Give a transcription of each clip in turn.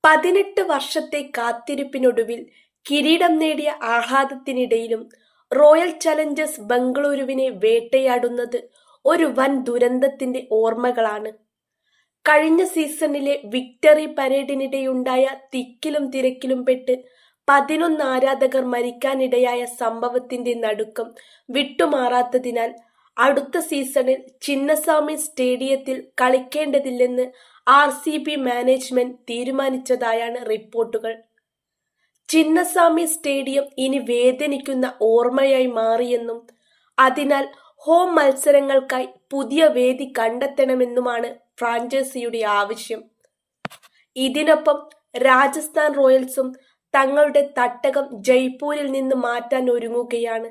18 വർഷത്തെ കാത്തിരിപ്പിനൊടുവിൽ കിരീടം നേടിയ ആഹ്ലാദത്തിനിടയിലും റോയൽ ചലഞ്ചേഴ്സ് ബംഗളൂരുവിനെ വേട്ടയാടുന്നത് ഒരു വൻ ദുരന്തത്തിന്റെ ഓർമ്മകളാണ്. കഴിഞ്ഞ സീസണിലെ വിക്ടറി പരേഡിനിടെയുണ്ടായ തിക്കിലും തിരക്കിലും പെട്ട് 11 ആരാധകർ മരിക്കാനിടയായ സംഭവത്തിന്റെ നടുക്കം വിട്ടുമാറാത്തതിനാൽ അടുത്ത സീസണിൽ ചിന്നസ്വാമി സ്റ്റേഡിയത്തിൽ കളിക്കേണ്ടതില്ലെന്ന് RCB മാനേജ്മെന്റ് തീരുമാനിച്ചതായാണ് റിപ്പോർട്ടുകൾ. ചിന്നസ്വാമി സ്റ്റേഡിയം ഇനി വേദനിക്കുന്ന ഓർമ്മയായി മാറിയെന്നും അതിനാൽ ഹോം മത്സരങ്ങൾക്കായി പുതിയ വേദി കണ്ടെത്തണമെന്നുമാണ് ഫ്രാഞ്ചൈസിയുടെ ആവശ്യം. ഇതിനൊപ്പം രാജസ്ഥാൻ റോയൽസും തങ്ങളുടെ തട്ടകം ജയ്പൂരിൽ നിന്ന് മാറ്റാൻ ഒരുങ്ങുകയാണ്.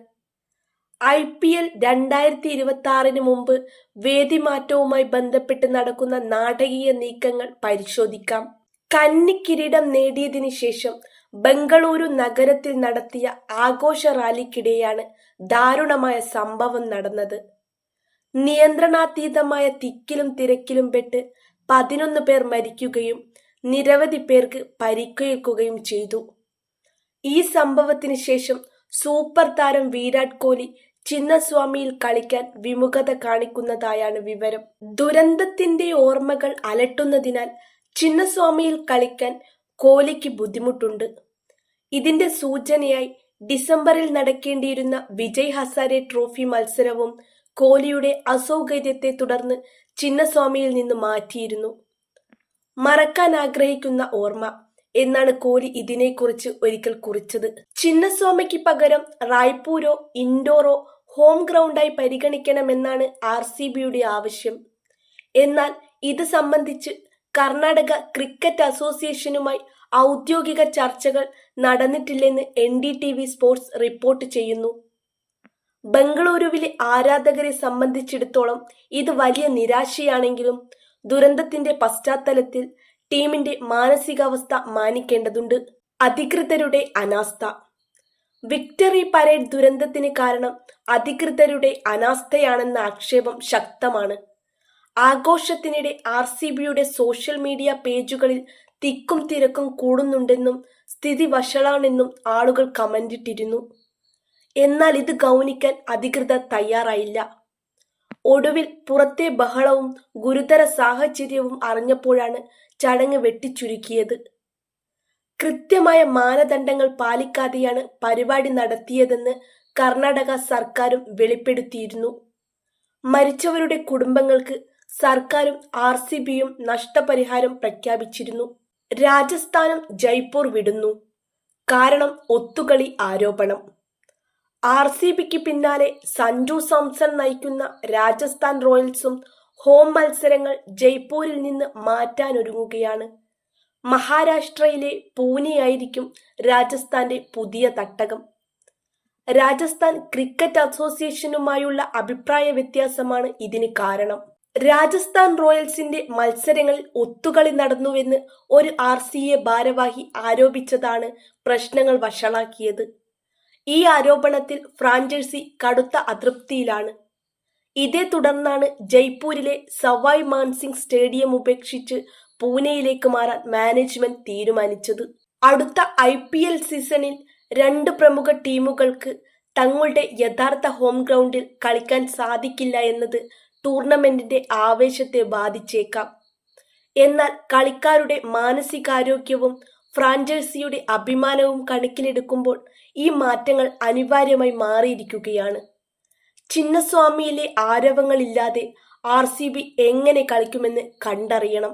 IPL 2026 മുമ്പ് വേദിമാറ്റവുമായി ബന്ധപ്പെട്ട് നടക്കുന്ന നാടകീയ നീക്കങ്ങൾ പരിശോധിക്കാം. കന്നി കിരീടം നേടിയതിനു ശേഷം ബംഗളൂരു നഗരത്തിൽ നടത്തിയ ആഘോഷ റാലിക്കിടെയാണ് ദാരുണമായ സംഭവം നടന്നത്. നിയന്ത്രണാതീതമായ തിക്കിലും തിരക്കിലും പെട്ട് 11 പേർ മരിക്കുകയും നിരവധി പേർക്ക് പരിക്കേൽക്കുകയും ചെയ്തു. ഈ സംഭവത്തിന് ശേഷം സൂപ്പർ താരം വിരാട് കോഹ്ലി ചിന്നസ്വാമിയിൽ കളിക്കാൻ വിമുഖത കാണിക്കുന്നതായാണ് വിവരം. ദുരന്തത്തിന്റെ ഓർമ്മകൾ അലട്ടുന്നതിനാൽ ചിന്നസ്വാമിയിൽ കളിക്കാൻ കോഹ്ലിക്ക് ബുദ്ധിമുട്ടുണ്ട്. ഇതിന്റെ സൂചനയായി ഡിസംബറിൽ നടക്കേണ്ടിയിരുന്ന വിജയ് ഹസാരെ ട്രോഫി മത്സരവും കോഹ്ലിയുടെ അസൗകര്യത്തെ തുടർന്ന് ചിന്നസ്വാമിയിൽ നിന്ന് മാറ്റിയിരുന്നു. മറക്കാൻ ആഗ്രഹിക്കുന്ന ഓർമ്മ എന്നാണ് കോഹ്ലി ഇതിനെക്കുറിച്ച് ഒരിക്കൽ കുറിച്ചത്. ചിന്നസ്വാമിക്ക് പകരം റായ്പൂരോ ഇൻഡോറോ ഹോം ഗ്രൗണ്ടായി പരിഗണിക്കണമെന്നാണ് RCBയുടെ ആവശ്യം. എന്നാൽ ഇത് സംബന്ധിച്ച് കർണാടക ക്രിക്കറ്റ് അസോസിയേഷനുമായി ഔദ്യോഗിക ചർച്ചകൾ നടന്നിട്ടില്ലെന്ന് NDTV സ്പോർട്സ് റിപ്പോർട്ട് ചെയ്യുന്നു. ബംഗളൂരുവിലെ ആരാധകരെ സംബന്ധിച്ചിടത്തോളം ഇത് വലിയ നിരാശയാണെങ്കിലും ദുരന്തത്തിന്റെ പശ്ചാത്തലത്തിൽ ടീമിന്റെ മാനസികാവസ്ഥ മാനിക്കേണ്ടതുണ്ട്. അധികൃതരുടെ അനാസ്ഥ. വിക്ടറി പരേഡ് ദുരന്തത്തിന് കാരണം അധികൃതരുടെ അനാസ്ഥയാണെന്ന ആക്ഷേപം ശക്തമാണ്. ആഘോഷത്തിനിടെ RCBയുടെ സോഷ്യൽ മീഡിയ പേജുകളിൽ തിക്കും തിരക്കും കൂടുന്നുണ്ടെന്നും സ്ഥിതി വഷളാണെന്നും ആളുകൾ കമന്റിട്ടിരുന്നു. എന്നാൽ ഇത് ഗൗനിക്കാൻ അധികൃതർ തയ്യാറായില്ല. ഒടുവിൽ പുറത്തെ ബഹളവും ഗുരുതര സാഹചര്യവും അറിഞ്ഞപ്പോഴാണ് ചടങ്ങ് വെട്ടിച്ചുരുക്കിയത്. കൃത്യമായ മാനദണ്ഡങ്ങൾ പാലിക്കാതെയാണ് പരിപാടി നടത്തിയതെന്ന് കർണാടക സർക്കാരും വെളിപ്പെടുത്തിയിരുന്നു. മരിച്ചവരുടെ കുടുംബങ്ങൾക്ക് സർക്കാരും RCBയും നഷ്ടപരിഹാരം പ്രഖ്യാപിച്ചിരുന്നു. രാജസ്ഥാനും ജയ്പൂർ വിടുന്നു. കാരണം ഒത്തുകളി ആരോപണം. RCBക്ക് പിന്നാലെ സഞ്ജു സാംസൺ നയിക്കുന്ന രാജസ്ഥാൻ റോയൽസും ഹോം മത്സരങ്ങൾ ജയ്പൂരിൽ നിന്ന് മാറ്റാനൊരുങ്ങുകയാണ്. മഹാരാഷ്ട്രയിലെ പൂനെയായിരിക്കും രാജസ്ഥാന്റെ പുതിയ തട്ടകം. രാജസ്ഥാൻ ക്രിക്കറ്റ് അസോസിയേഷനുമായുള്ള അഭിപ്രായ വ്യത്യാസമാണ് ഇതിന് കാരണം. രാജസ്ഥാൻ റോയൽസിന്റെ മത്സരങ്ങളിൽ ഒത്തുകളി നടന്നുവെന്ന് ഒരു RCA ഭാരവാഹി ആരോപിച്ചതാണ് പ്രശ്നങ്ങൾ വഷളാക്കിയത്. ഈ ആരോപണത്തിൽ ഫ്രാഞ്ചൈസി കടുത്ത അതൃപ്തിയിലാണ്. ഇതേ തുടർന്നാണ് ജയ്പൂരിലെ സവായ് മാൻസിംഗ് സ്റ്റേഡിയം ഉപേക്ഷിച്ച് പൂനെയിലേക്ക് മാറാൻ മാനേജ്മെന്റ് തീരുമാനിച്ചത്. അടുത്ത IPL സീസണിൽ 2 പ്രമുഖ ടീമുകൾക്ക് തങ്ങളുടെ യഥാർത്ഥ ഹോം ഗ്രൗണ്ടിൽ കളിക്കാൻ സാധിക്കില്ല എന്നത് ടൂർണമെന്റിന്റെ ആവേശത്തെ ബാധിച്ചേക്കാം. എന്നാൽ കളിക്കാരുടെ മാനസികാരോഗ്യവും ഫ്രാഞ്ചൈസിയുടെ അഭിമാനവും കണക്കിലെടുക്കുമ്പോൾ ഈ മാറ്റങ്ങൾ അനിവാര്യമായി മാറിയിരിക്കുകയാണ്. ചിന്നസ്വാമിയിലെ ആരവങ്ങളില്ലാതെ RCB എങ്ങനെ കളിക്കുമെന്ന് കണ്ടറിയണം.